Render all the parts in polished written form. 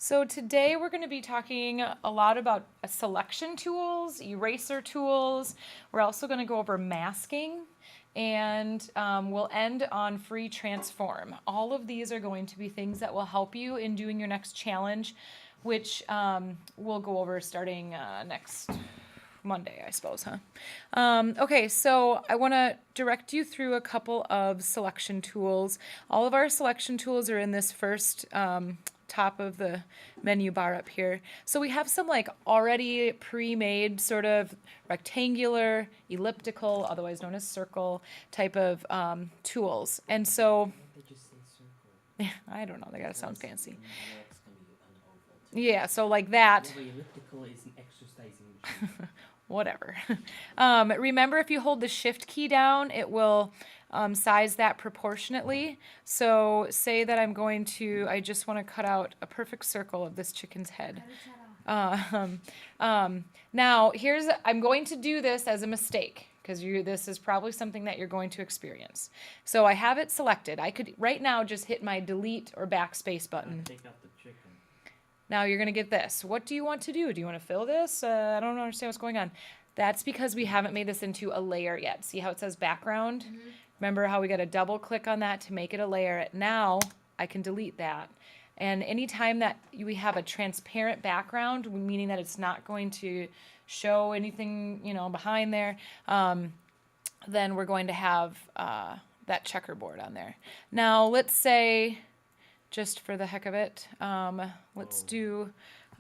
So today we're going to be talking a lot about selection tools, eraser tools. We're also going to go over masking, and we'll end on free transform. All of these are going to be things that will help you in doing your next challenge, which we'll go over starting next Monday, I suppose, huh? Okay, so I want to direct you through a couple of selection tools. All of our selection tools are in this first top of the menu bar up here. So we have some like already pre-made sort of rectangular, elliptical, otherwise known as circle type of tools. And so They just say circle. I don't know, they gotta sound Because fancy. X can be an oval too. Yeah, so like that. Yeah, but elliptical is an exercising machine. Whatever. Remember, if you hold the shift key down, it will size that proportionately. So say that I just want to cut out a perfect circle of this chicken's head. Now, I'm going to do this as a mistake because this is probably something that you're going to experience. So I have it selected. I could right now just hit my delete or backspace button. Take out the chicken. Now you're going to get this. What do you want to do? Do you want to fill this? I don't understand what's going on. That's because we haven't made this into a layer yet. See how it says background? Mm-hmm. Remember how we got to double click on that to make it a layer? Now I can delete that. And anytime that we have a transparent background, meaning that it's not going to show anything, behind there, then we're going to have that checkerboard on there. Now let's say, just for the heck of it, let's do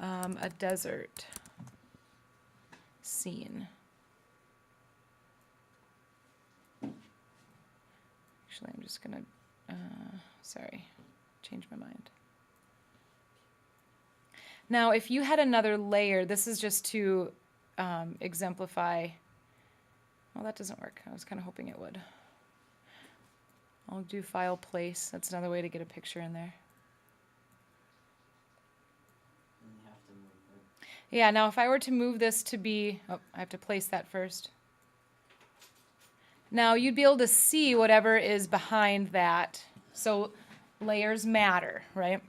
a desert scene. Actually, I'm just gonna, change my mind. Now, if you had another layer, this is just to exemplify. Well, that doesn't work. I was kind of hoping it would. I'll do file place. That's another way to get a picture in there. And you have to move it. Yeah, now if I were to move this to be, I have to place that first. Now you'd be able to see whatever is behind that. So layers matter, right?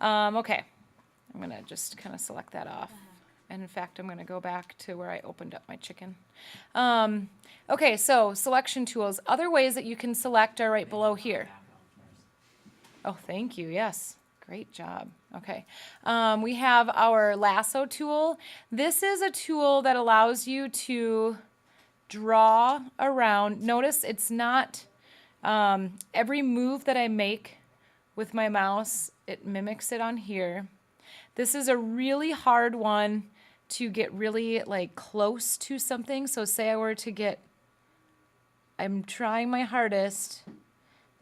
Okay, I'm gonna just kind of select that off. And in fact, I'm gonna go back to where I opened up my chicken. Okay, so selection tools. Other ways that you can select are right below here. Oh, thank you, yes. Great job. Okay. We have our lasso tool. This is a tool that allows you to draw around. Notice it's not every move that I make with my mouse, it mimics it on here. This is a really hard one to get really like close to something. So say I were to get, I'm trying my hardest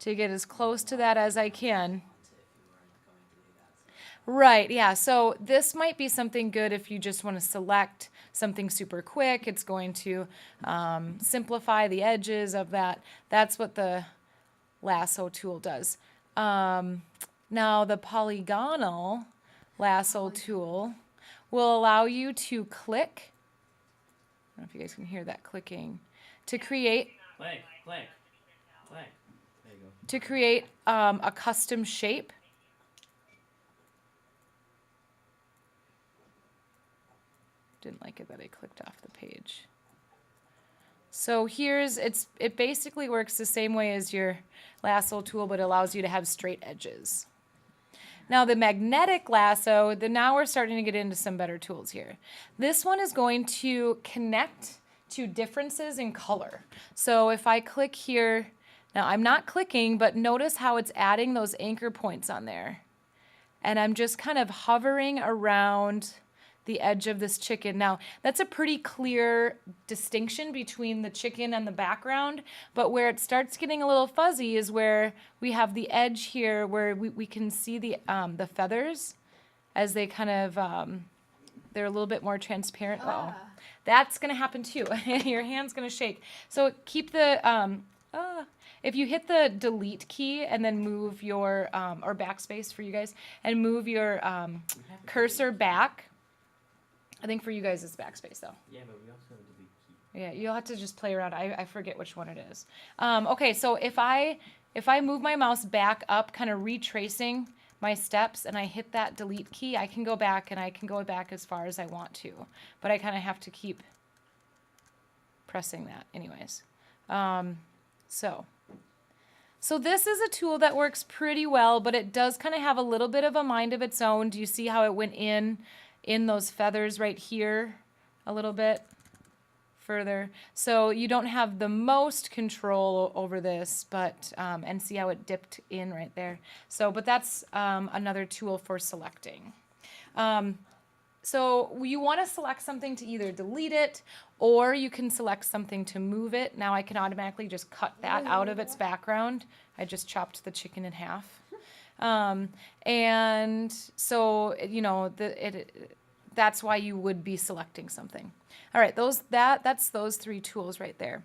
to get as close to that as I can. Right, yeah. So this might be something good if you just want to select something super quick. It's going to simplify the edges of that. That's what the lasso tool does. Now the polygonal lasso tool will allow you to click. I don't know if you guys can hear that clicking. To create. Click. There you go. To create a custom shape. Didn't like it that I clicked off the page. So it basically works the same way as your lasso tool, but allows you to have straight edges. Now the magnetic lasso, now we're starting to get into some better tools here. This one is going to connect to differences in color. So if I click here, now I'm not clicking, but notice how it's adding those anchor points on there. And I'm just kind of hovering around the edge of this chicken. Now, that's a pretty clear distinction between the chicken and the background, but where it starts getting a little fuzzy is where we have the edge here where we can see the feathers as they kind of, they're a little bit more transparent. Uh-oh. That's going to happen too. Your hand's going to shake. So keep the, if you hit the delete key and then move your, or backspace for you guys, and move your cursor back. I think for you guys it's backspace though. Yeah, but we also have a delete key. Yeah, you'll have to just play around. I forget which one it is. Okay, so if I move my mouse back up, kind of retracing my steps and I hit that delete key, I can go back and I can go back as far as I want to. But I kind of have to keep pressing that anyways. So this is a tool that works pretty well, but it does kind of have a little bit of a mind of its own. Do you see how it went in those feathers right here a little bit further? So you don't have the most control over this, but, and see how it dipped in right there. So, but that's another tool for selecting. So you want to select something to either delete it, or you can select something to move it. Now I can automatically just cut that out of its background. I just chopped the chicken in half. And so, you know, that's why you would be selecting something. All right, that's those three tools right there.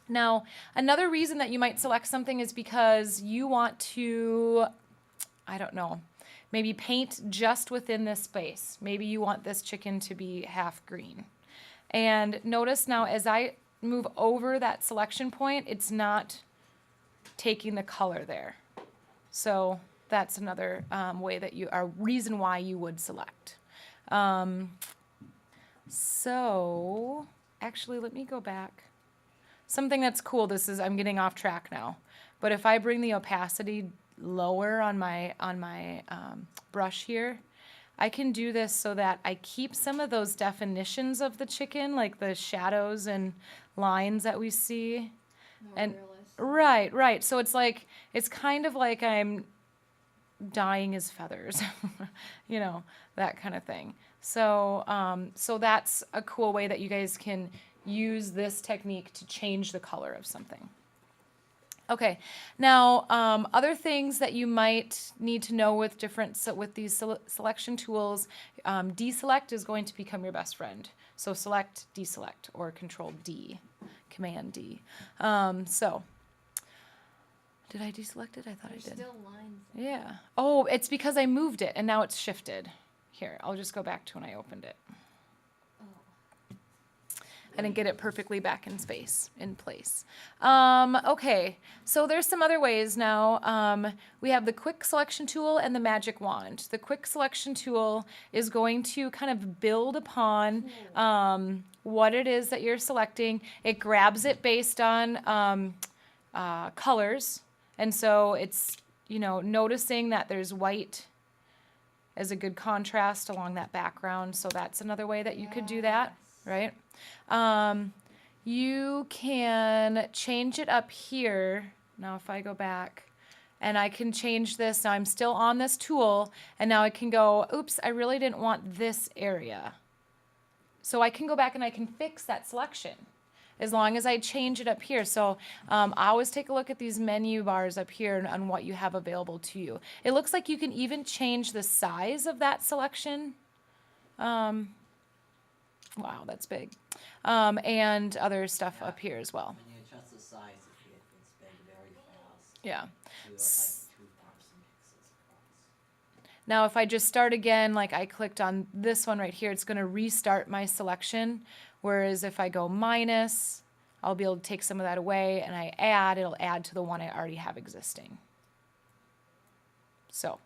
Now, another reason that you might select something is because you want to, I don't know, maybe paint just within this space. Maybe you want this chicken to be half green. And notice now as I move over that selection point, it's not taking the color there. So that's another way that reason why you would select. So actually, let me go back. Something that's cool, I'm getting off track now, but if I bring the opacity lower on my brush here, I can do this so that I keep some of those definitions of the chicken, like the shadows and lines that we see. More And realistic. right. So it's kind of like I'm dyeing his feathers, you know, that kind of thing. So so that's a cool way that you guys can use this technique to change the color of something. Okay, now other things that you might need to know with these selection tools, deselect is going to become your best friend. So select, deselect, or Control D, Command D. So did I deselect it? I thought There's I did. still lines. Yeah. Oh, it's because I moved it and now it's shifted. Here, I'll just go back to when I opened it. Oh. I didn't get it perfectly back in place. Okay, so there's some other ways now. We have the quick selection tool and the magic wand. The quick selection tool is going to kind of build upon what it is that you're selecting. It grabs it based on colors. And so it's, you know, noticing that there's white as a good contrast along that background. So that's another way that you could do that, right? You can change it up here. Now if I go back and I can change this, now I'm still on this tool and now I can go, oops, I really didn't want this area. So I can go back and I can fix that selection as long as I change it up here. So I always take a look at these menu bars up here and on what you have available to you. It looks like you can even change the size of that selection. Wow, that's big. And other stuff up here as well. When you adjust the size, it gets big very fast. Yeah. To like 2,000 pixels across. Now if I just start again, like I clicked on this one right here, it's going to restart my selection. Whereas if I go minus, I'll be able to take some of that away, and I add, it'll add to the one I already have existing. So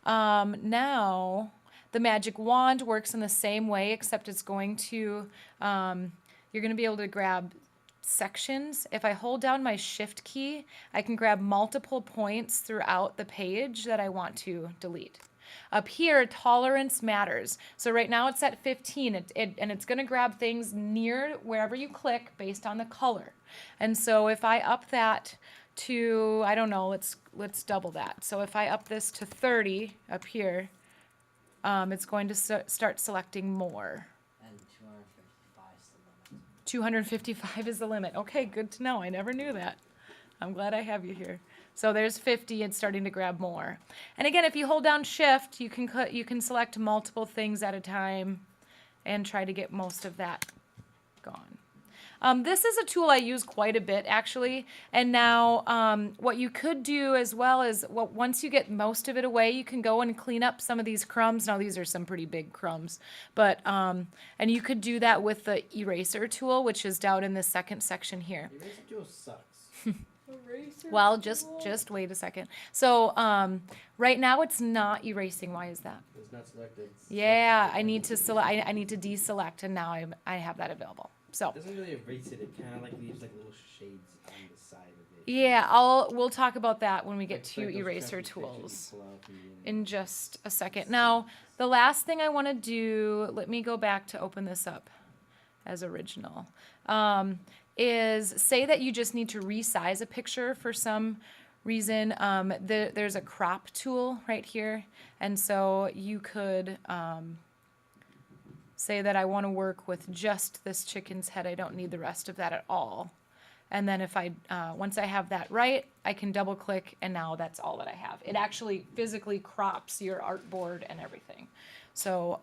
now the magic wand works in the same way, except it's going to, you're going to be able to grab sections. If I hold down my shift key, I can grab multiple points throughout the page that I want to delete. Up here, tolerance matters. So right now it's at 15, and it's going to grab things near wherever you click based on the color. And so if I up that to, I don't know, let's double that. So if I up this to 30 up here, it's going to start selecting more. And 255 is the limit. 255 is the limit. Okay, good to know. I never knew that. I'm glad I have you here. So there's 50 and starting to grab more. And again, if you hold down shift, you can select multiple things at a time and try to get most of that gone. This is a tool I use quite a bit actually. And now what you could do as well is once you get most of it away, you can go and clean up some of these crumbs. Now these are some pretty big crumbs, but and you could do that with the eraser tool, which is down in the second section here. Eraser tool sucks. Eraser Well, tool. just wait a second. So, right now it's not erasing. Why is that? It's not selected. Yeah, I need to select. I need to deselect, and now I have that available. So, It doesn't really erase it. It kind of like leaves like little shades on the side of it. yeah, we'll talk about that when we get to Like those eraser crappy pictures you tools pull out from the in just a second. Now, the last thing I want to do, let me go back to open this up as original, is say that you just need to resize a picture for some reason. There's a crop tool right here, and so you could say that I want to work with just this chicken's head. I don't need the rest of that at all. And then if I, once I have that right, I can double click, and now that's all that I have. It actually physically crops your artboard and everything. So,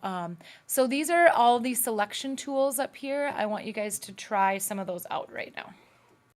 so these are all the selection tools up here. I want you guys to try some of those out right now.